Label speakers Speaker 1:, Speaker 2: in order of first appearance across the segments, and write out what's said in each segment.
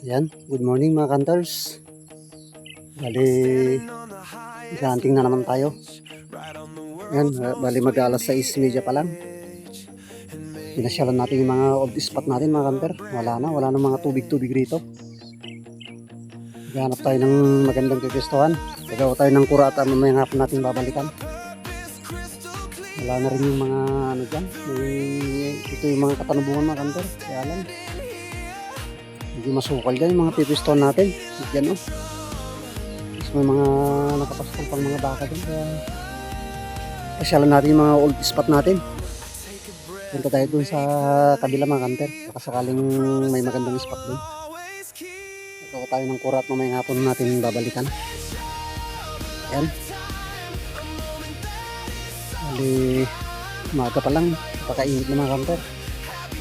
Speaker 1: Yan, good morning mga kanters. Bali, hunting na naman tayo. Yan, bali mag-alas 6:30 pa lang. Pinasyalan natin yung mga old spot natin mga kanter. Wala na mga tubig-tubig rito. Maghanap tayo ng magandang pipistohan. Gagawa tayo ng kura at mamayang hapon natin babalikan. Wala na rin yung mga ano dyan. Ito yung mga katanubungan mga kanter. Kaya lang. Hindi masukal dyan yung mga pipistohan natin. Diyan o. May mga nakapastol pang mga baka dyan, kaya pasyalan natin yung mga old spot natin. Punta tayo dun sa kabila mga kanter, baka sakaling may magandang spot dun. Ito tayo ng kurat, mamayang hapon natin babalikan. Ayan, bali umaga pa lang, napakainit na mga kanter,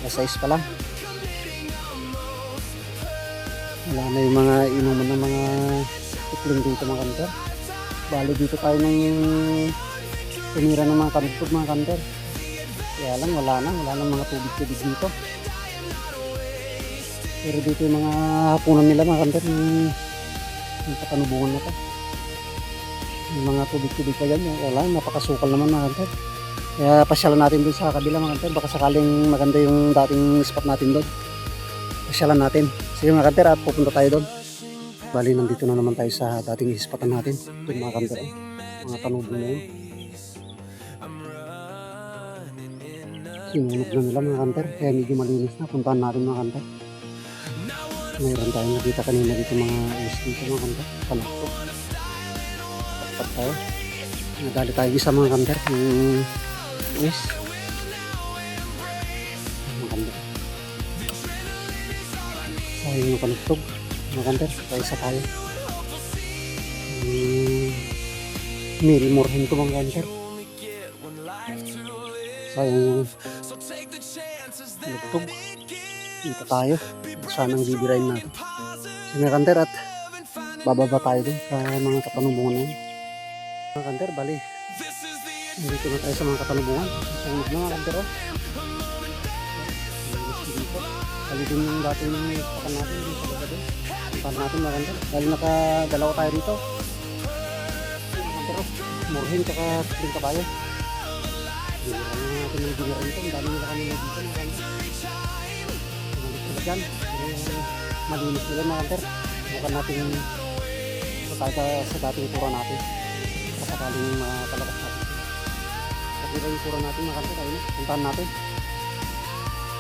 Speaker 1: alas 6 pa lang. Wala na yung mga inuman ng mga ikling dito mga kanter. Bali dito tayo nang tumira ng mga kanutog mga kanter. Kaya lang wala na mga tubig-tubig dito. Pero dito yung mga hapunan nila mga kanter, yung patanubungan na to. Yung mga tubig-tubig pa yan, wala, napakasukal naman mga kanter. Kaya pasyalan natin dun sa kabila mga kanter, baka sakaling maganda yung dating spot natin doon. Pasyalan natin. Sige mga kanter, at pupunta tayo doon. Bali nandito na naman tayo sa dating spotan natin. Ito mga kanter, mga tanubong na yun. Sinulog na nila mga kanter, kaya medyo malinis na. Puntahan natin mga kanter. Mayroon tayong nakita kanina dito mga ice dito mga kanter. Panakto. Tapat tayo. Nadali tayo isa mga kanter. Yung ice. Mga kanter. Sayang yung panagtog. Mga kanter. Kaya isa tayo. Milmore to mga kanter. Sayang yung panagtog. Dito tayo. Sanang bibirayin natin. Sige mga kanter, at bababa tayo dun sa mga katanubungan na yun. Mga kanter, bali nandito na tayo sa mga katanubungan. Sunog na mga kanter, bali din yung dati yung pakan natin dun sa laga dun. Puntahan natin mga kanter, bali nakadalawa tayo rito mga kanter. Murhin tsaka spring kabayo. Biniran na natin yung biniran dito. Ang dami nila kami dito mga kanter. Malinis sila dyan, malinis nila mga kanter. Bukan natin tayo sa dating kura natin. Sakaling mapalakas natin. Pagkira yung kura natin mga kanter, ayun, puntahan natin.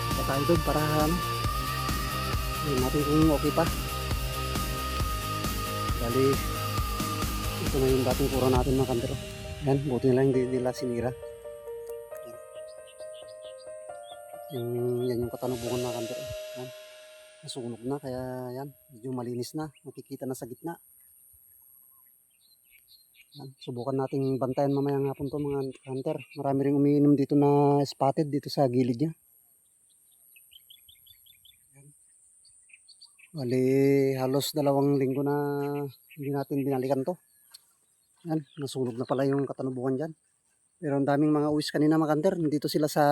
Speaker 1: Punta tayo doon para ayun natin kung okay pa. Bali, ito na yung dating kura natin mga kanter. Yan, buti nila hindi nila sinira. Yan yung katanubungan mga kanter. Yan, nasunog na, kaya yan, medyo malinis na. Makikita na sa gitna. Yan, subukan nating bantayan mamayang hapon to mga hunter. Marami ring umiinom dito na spotted dito sa gilid niya. Yan. Bali halos 2 linggo na hindi natin binalikan to. Yan, nasunog na pala yung katanubungan dyan. Pero ang daming mga uwis kanina mga hunter. Dito sila sa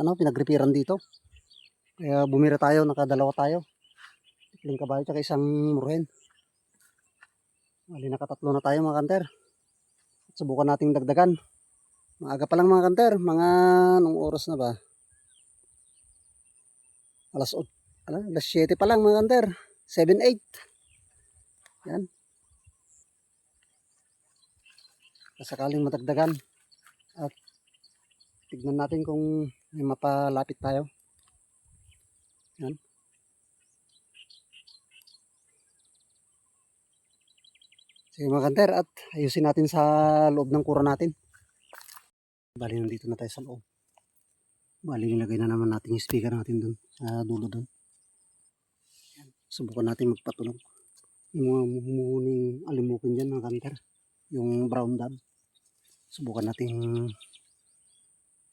Speaker 1: pinagripiran dito. Kaya bumira tayo, nakadalawa tayo. Ikling kabayo tsaka isang murhen. Bali nakatatlo na tayo mga hunter. Subukan nating dagdagan. Maaga pa lang mga kanter, mga anong oras na ba? Alas 7 pa lang mga kanter. 7-8. Yan. Sakaling madagdagan. At tignan natin kung may mapalapit tayo. Yan. Sige mga kanter, at ayusin natin sa loob ng kura natin. Bali nandito na tayo sa loob. Bali nilagay na naman natin yung speaker natin dun sa dulo dun. Subukan natin magpatunog. Yung mga humuhuning alimukin dyan mga kanter. Yung brown dab. Subukan natin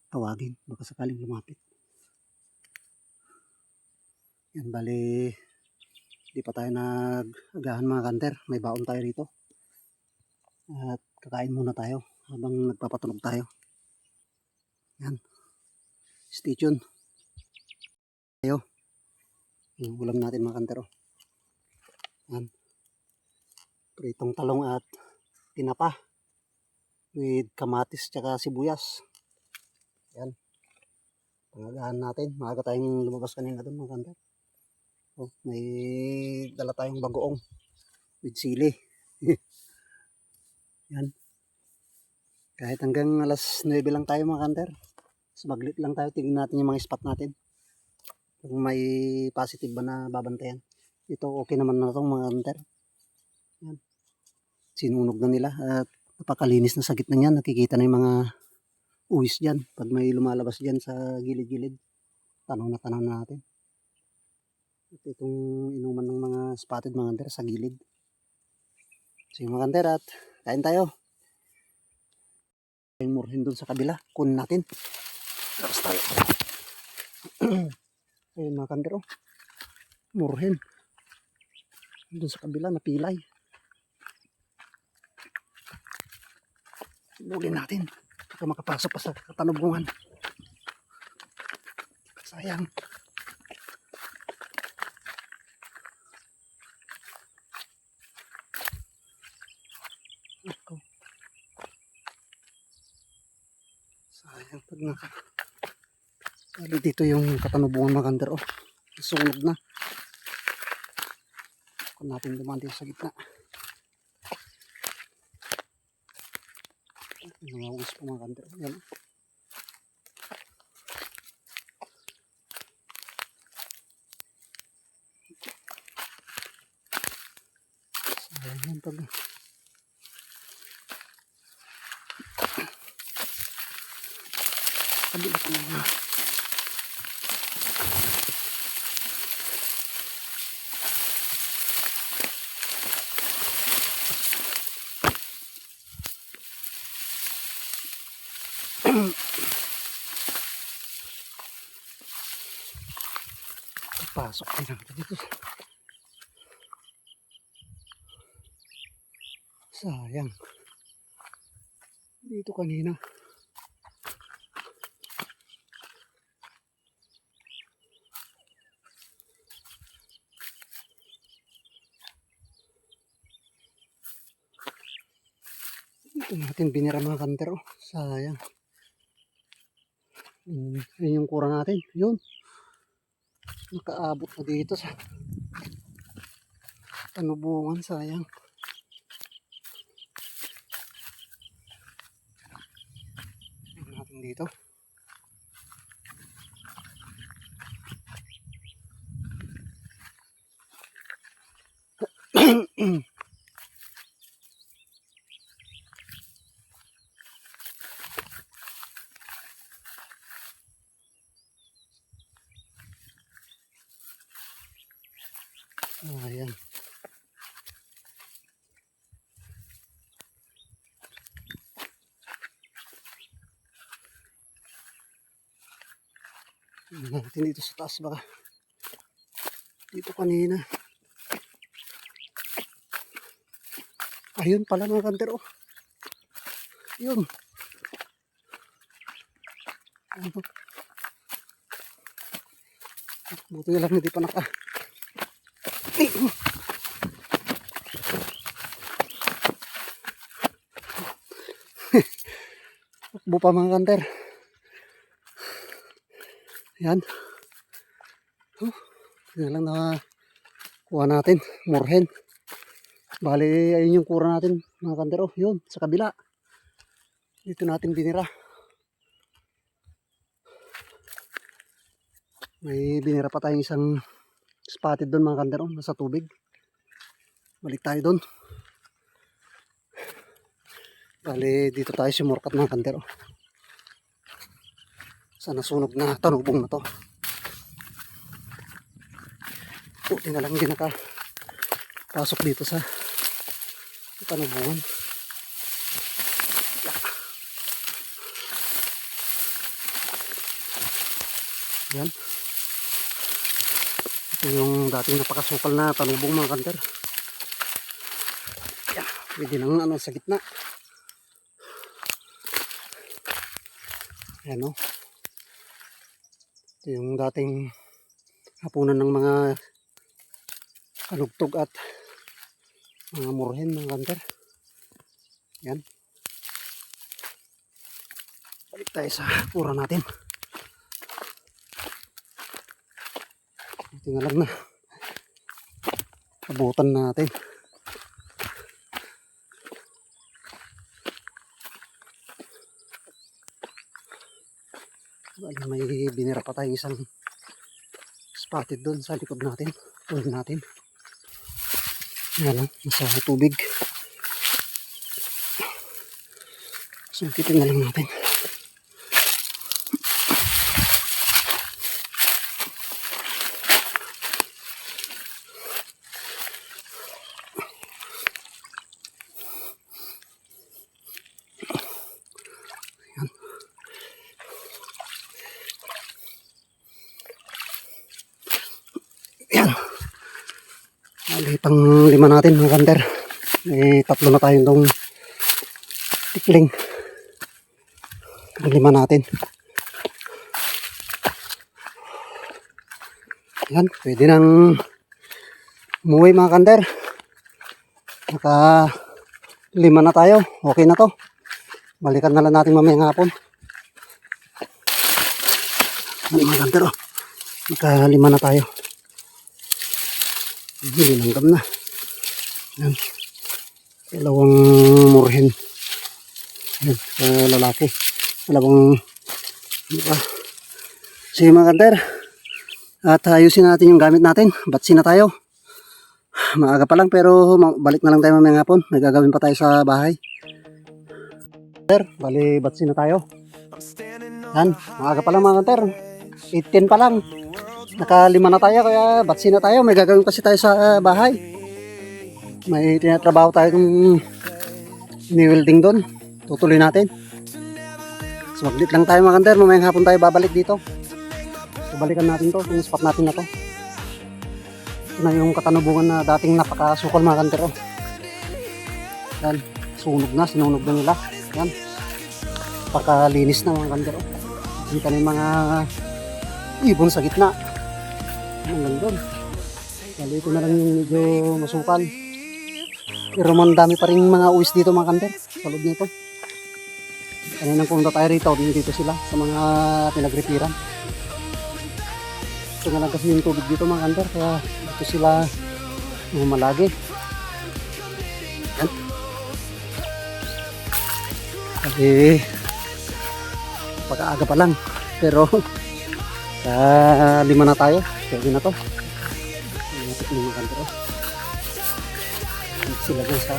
Speaker 1: tawagin. Baka sakaling lumapit. Yan, bali di pa tayo nag-agahan mga kanter. May baon tayo rito. At kakain muna tayo habang nagpapatunog tayo. Yan. Stay tuned. Tayo. Yung ulam natin mga kantero. Yan. Pritong talong at tinapa with kamatis tsaka sibuyas. Yan. Pangagahan natin. Maaga tayong lumabas kanina doon mga kanter. Oh, may dala tayong bagoong with sili. Yan. Kahit hanggang alas 9 lang tayo mga kanter. Smaglit lang tayo. Tingnan natin yung mga spot natin. Kung may positive ba na babantayan. Ito okay naman na itong mga kanter. Yan. Sinunog na nila at napakalinis na sa gitna niyan. Nakikita na yung mga uwis dyan. Pag may lumalabas dyan sa gilid-gilid. Tanaw na natin. At itong inuman ng mga spotted mga kanter sa gilid. So yung mga kanter at kain tayo. Yung murhin dun sa kabila. Kunin natin. Labas tayo. Ayun mga kanter oh. Murhin. Dun sa kabila napilay. Lugin natin. Baka makapasok pa sa katanubungan. Sayang. Ako. Sayang pag naka. Sabi dito yung katanubungan mga kanter oh. Sunog na. Kung natin dumaan dito sa gitna. Nangawis po mga kanter. Yan. Sayang yan pag. Kabila ko na. Pasok din natin dito. Sayang. Dito kanina. Dito natin binira mga kanter oh. Sayang. Yun yung kura natin. Yun. Nakaabot na dito sa tanubungan. Sayang. Tingnan natin dito. Ayan. Tingnan natin dito sa taas baka. Dito kanina. Ayun pala mga kanter oh. Yun. Buti na lang hindi pa naka. Takbo pa mga kanter. Yan. Yan lang na kuha natin. Murhen. Bali ayun yung kura natin mga kanter. Oh, yun sa kabila. Dito natin binira. May binira pa tayong isang spotted doon mga kanter. Oh, nasa tubig. Balik tayo doon. Bali dito tayo simurkat mga kanter. Oh. Sa nasunog na tanubong na to. Puti na lang hindi nakapasok dito sa tanubungan. Yan. Ito yung dating napakasukal na tanubong mga kanter. Yan. Pwede nang ano sa gitna. Yan o. Ito yung dating hapunan ng mga kanugtog at Mga murhen mga kanter. Yan. Balik tayo sa pura natin. Tingnan lang na. Abutan natin. May binira pa tayong isang spotted doon sa likod natin. Tulad natin. Yan o, nasa tubig. Sungkitin na lang natin. Yan. Bali, pang 5 natin mga kanter. May 3 na tayong dong tikling. Pang 5 natin. Yan, pwede nang umuwi mga kanter. Naka 5 na tayo. Okay na to. Balikan na lang natin mamayang hapon. Yan mga kanter, oh. Naka 5 na tayo. Linanggam na. Yan. 2 murhen. Yan. Lalaki. 2. Diba? Sige mga kanter. At ayusin natin yung gamit natin. Batsi na tayo. Maaga pa lang pero balik na lang tayo mamayang hapon. May gagawin pa tayo sa bahay. Bali batsi na tayo. Yan. Maaga pa lang mga kanter. 8:10 pa lang. Naka 5 na tayo kaya batsi na tayo. May gagawin kasi tayo sa bahay. May tinatrabaho tayo ng ni-welding doon. Tutuloy natin. So maglit lang tayo mga kanter. Mamayang hapon tayo babalik dito. So balikan natin to. Yung spot natin na to. Ito na yung katanubungan na dating napakasukal mga kanter. Oh. Yan. Sunog na. Sinunog na nila. Yan. Pakalinis na mga kanter. Oh. Kita na yung mga ibon sa gitna. Hanggang doon. Kali ito na lang yung medyo masukal. Pero man dami pa rin mga uwis dito mga kanter. Sa loob nito. Kaninang pumunta tayo rito. Dito sila sa mga pinagrepiran. Ito na lang kasi yung tubig dito mga kanter. Kaya dito sila malagi. Yan. Kasi pag-aaga pa lang. Pero 5 na tayo. Pwede na to. Mga kanter. Dito sila guys ha.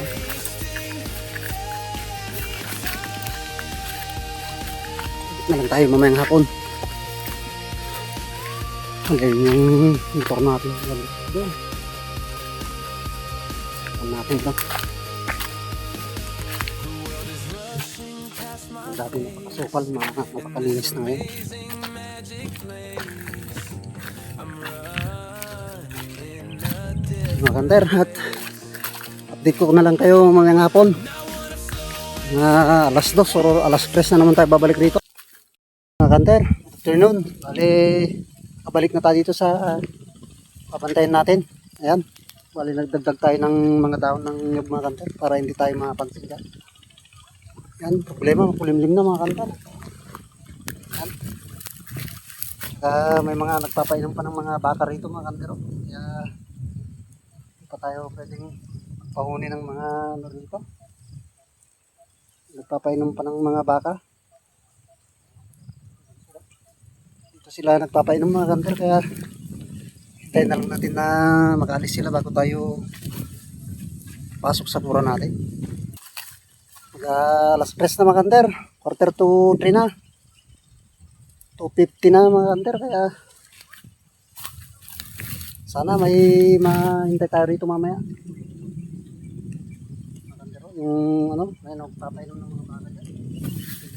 Speaker 1: Na lang tayo mamayang hapon. Hanggang yung motor natin. Doon. Ang natin lang. Ang dati napakasukal. Napakalinis na ngayon. Mga kanter, at update ko na lang kayo mamayang hapon. Alas 2 o alas 3 na naman tayo babalik rito. Mga kanter, afternoon. Bali, kabalik na tayo dito sa papantayin natin. Ayan. Bali, nagdagdag tayo ng mga daon ng nyug mga kanter para hindi tayo mapansin dyan. Ayan, problema, makulimlim na mga kanter. Ayan. May mga nagpapainom pa ng mga baka rito mga kanter. Kaya hindi pa tayo pwedeng pahuni ng mga ano rito. Nagpapainom pa ng mga baka. Dito sila nagpapainom mga kanter kaya hintayin na lang natin na makaalis sila bago tayo pasok sa pura natin. Alas 3 na mga kanter, 2:45 na. 2:50 na mga kanter kaya sana may mahintay tayo rito mamaya. Mga kanter, yung ano, may nagpapainom ng mga baka dyan.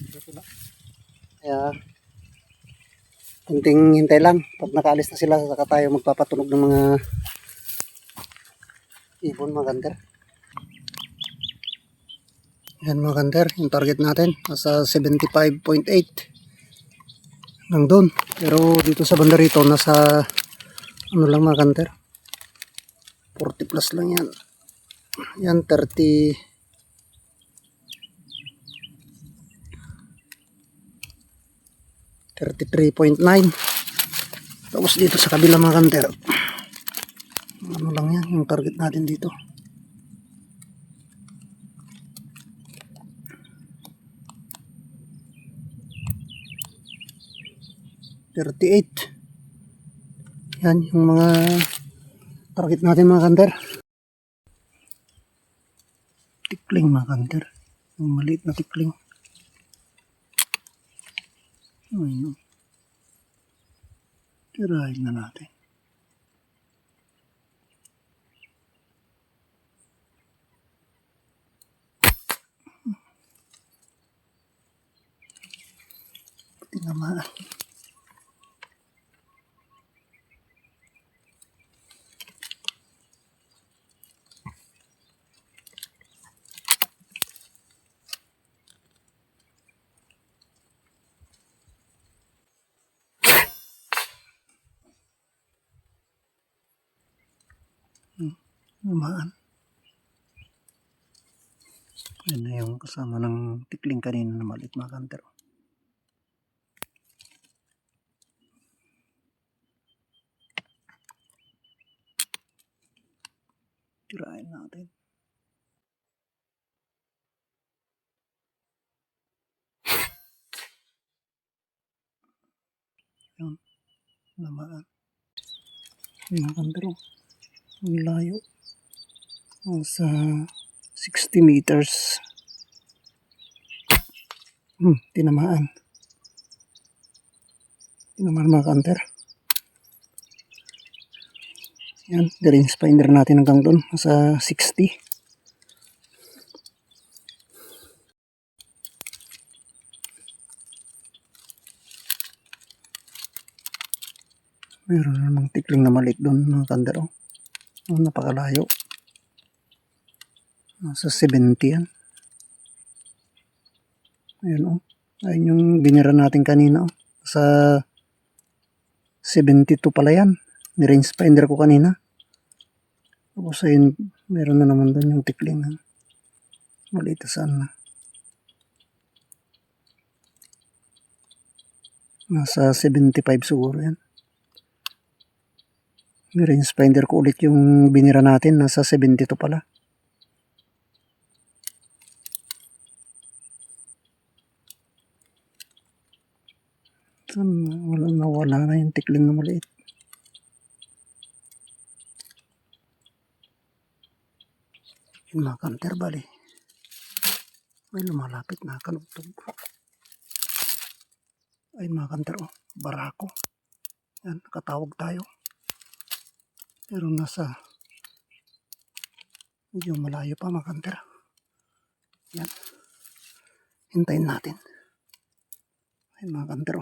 Speaker 1: Dito sila. Kaya kunting hintay lang. Pag nakaalis na sila, saka tayo magpapatunog ng mga ibon mga kanter. Yan mga kanter, yung target natin nasa 75.8 hanggang doon. Pero dito sa banda rito nasa ano lang mga kanter, 40 plus lang yan. Yan, 30. 33.9. Tapos dito sa kabila mga kanter, ano lang yan, yung target natin dito. $38. Yan yung mga target natin mga kanter. Tikling mga kanter. Yung maliit na tikling. Ayun. Tirahin na natin. Tinamaan. Namaan. Yan na yung kasama ng tikling kanina na maliit mga kanter. Tirahin natin. Yun. Namaan. Mga kanter. Ang layo. Sa 60 meters. Tinamaan. Tinamaan mga kanter. Yan, range finder natin hanggang doon. Sa 60. Meron namang tikling na maliit doon mga kanter. Napakalayo. Nasa 70 yan. Ayun ayun yung binira natin kanina sa 72 pala yan. Ni-range finder ko kanina. Tapos ayun, meron na naman doon yung tikling. Maliit saan na. Nasa 75 siguro yan. Ni-range finder ko ulit yung binira natin. Nasa 72 pala. Wala na yung tikling na maliit. Yung mga kanter bali. Ay lumalapit na kanugtog. Ay mga kanter barako. Yan, nakatawag tayo. Pero nasa medyo malayo pa mga kanter. Yan. Hintayin natin. Ay mga kanter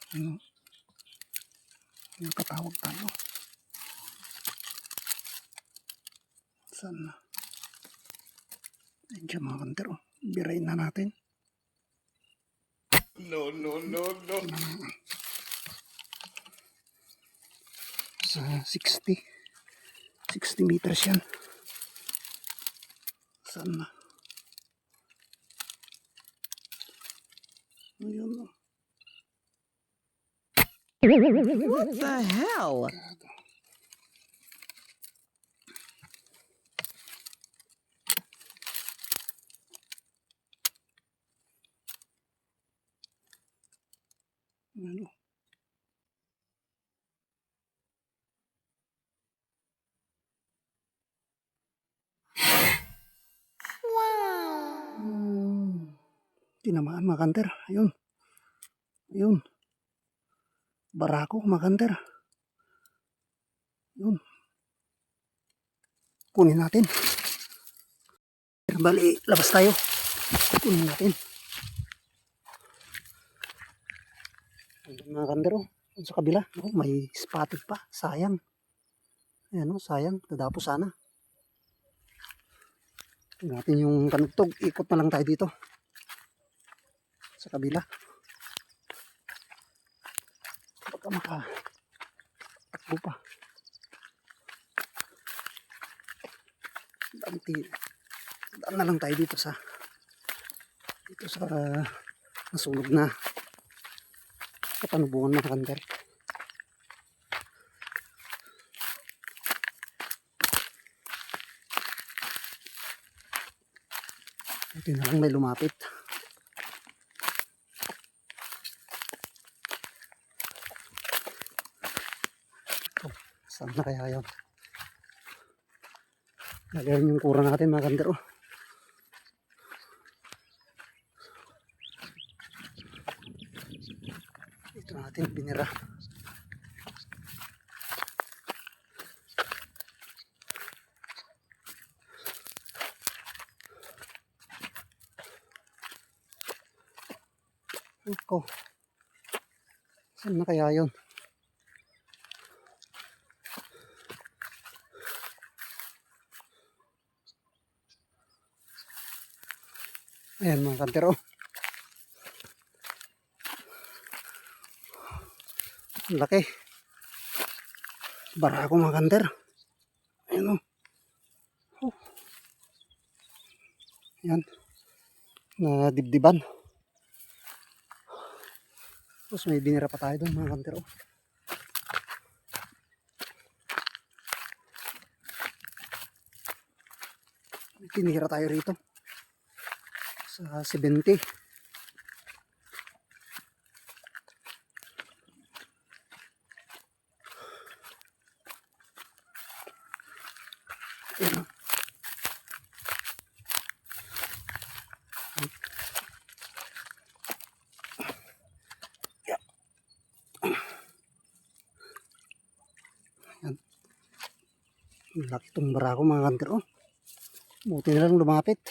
Speaker 1: ano, nakatawag tayo. Saan na? Ayun siya mga kanter birayin na natin. No. Sa 60 meters yan. Saan na? Ayun
Speaker 2: What the hell?
Speaker 1: Ano? Tinamaan mga kanter. Ayun. Barako mga kanter. Yun. Kunin natin. Bali, labas tayo. Kunin natin. Ayun mga kanter sa kabila. May spotted pa. Sayang. Ayan sayang. Tadapo sana. Tingnan natin yung kanugtog. Ikot na lang tayo dito. Sa kabila. Daan na lang tayo dito sa nasunog na kapanubungan mga kanter. Ito na lang may lumapit. Oh, saan na kaya yun? Lagayan yung kura natin mga kanter. Oh. Ito natin binira. Ako. Saan na kaya yun? Ayan mga kantero. Ang laki. Barako mga kanter. Ayan o. Oh. Ayan. Na dibdiban. Tapos may binira pa tayo doon mga kantero. May tinira tayo rito. Sa 70. Ayan. Ayan. Laki itong barako mga kanter. Oh. Buti na lang lumapit.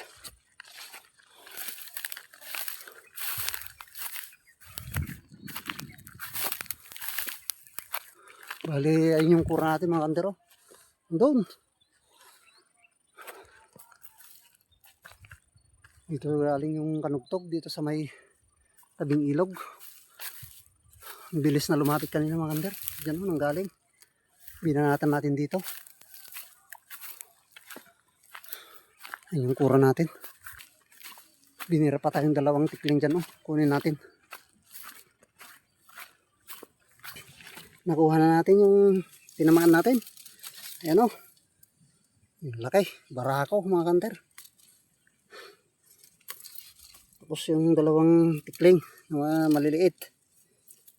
Speaker 1: Bali, ayun yung kura natin mga kandero. Doon. Dito galing yung kanugtog dito sa may tabing ilog. Ang bilis na lumapit kanina mga kander. Diyan nang galing. Binanatan natin dito. Ayun yung kura natin. Binira pa tayong dalawang tikling dyan. Oh. Kunin natin. Nakuha na natin yung tinamaan natin. Ayan o. Yung laki. Barako mga kanter. Tapos yung dalawang tikling na maliliit.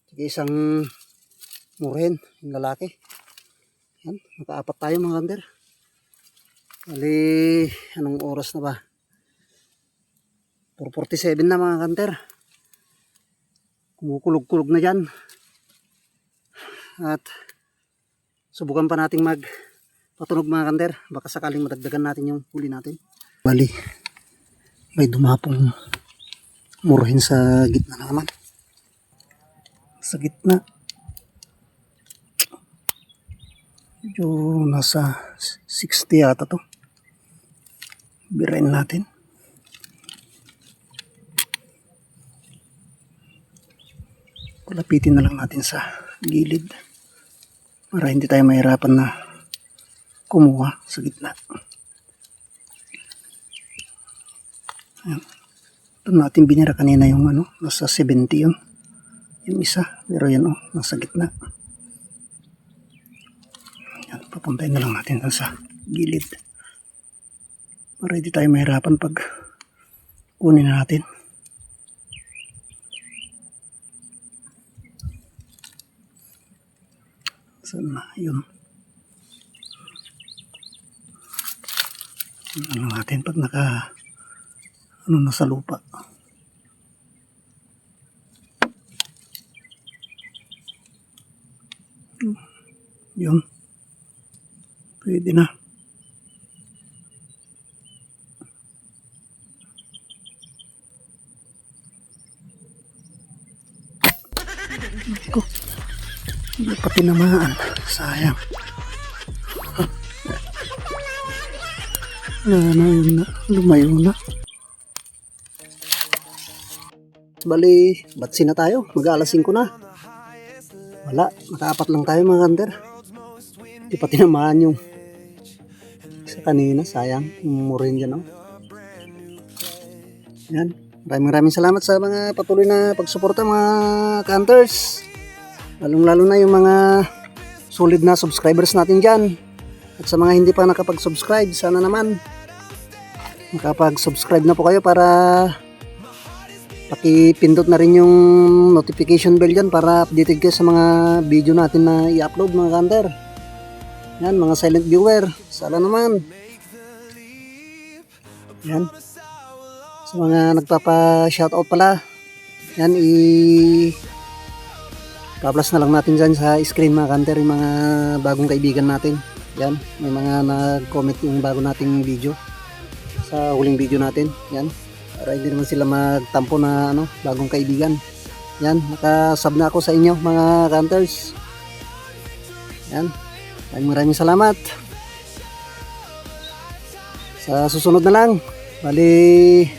Speaker 1: Sige isang murhen. Yung lalaki. Ayan. Nakaapat tayo mga kanter. Bali, anong oras na ba? 4:47 na mga kanter. Kumukulog-kulog na dyan. At subukan pa nating magpatunog mga kanter. Baka sakaling madagdagan natin yung huli natin. Bali, may dumapong murhin sa gitna na naman. Sa gitna. Medyo nasa 60 yata to. Birain natin. Palapitin na lang natin sa gilid. Para hindi tayo mahirapan na kumuha sa gitna. Ayan. Ito natin binira kanina yung nasa 70 yun. Yung isa, pero yan nasa gitna. Ayan, papuntayin na lang natin sa gilid. Para hindi tayo mahirapan pag kunin na natin. Saan na? Yun. Ano natin pag nasa lupa. Yun. Pwede na. Ko. Hindi pa tinamaan. Sayang. Yun na. Lumayo na. Bali, batsi na tayo. Mag-alas 5 na. Wala. Nakaapat lang tayo mga kanter. Hindi pa tinamaan yung sa kanina, sayang. Murahin dyan, oh. Yan. Maraming salamat sa mga patuloy na pagsuporta mga ka-hunters. Lalong-lalo na yung mga solid na subscribers natin dyan. At sa mga hindi pa nakapag-subscribe, sana naman makapag-subscribe na po kayo para pakipindot na rin yung notification bell dyan para updated kayo sa mga video natin na i-upload mga ka-hunter. Yan, mga silent viewer, sana naman. Yan. Sa mga nagpapa-shoutout pala, yan, i-plus na lang natin dyan sa screen mga ka-hunter, yung mga bagong kaibigan natin. Yan, may mga nag-comment yung bago nating video sa huling video natin. Yan, para hindi naman sila magtampo na bagong kaibigan. Yan, nakasub na ako sa inyo mga ka-hunters. Yan, maraming salamat. Sa susunod na lang, bali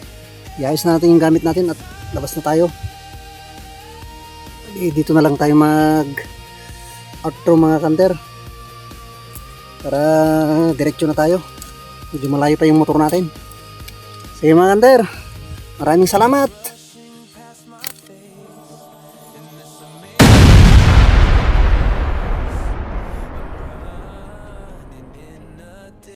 Speaker 1: iayos na natin yung gamit natin at labas na tayo. Dito na lang tayo mag outro mga ka-hunter para diretso na tayo. Medyo malayo pa yung motor natin. Sige mga ka-hunter, maraming salamat.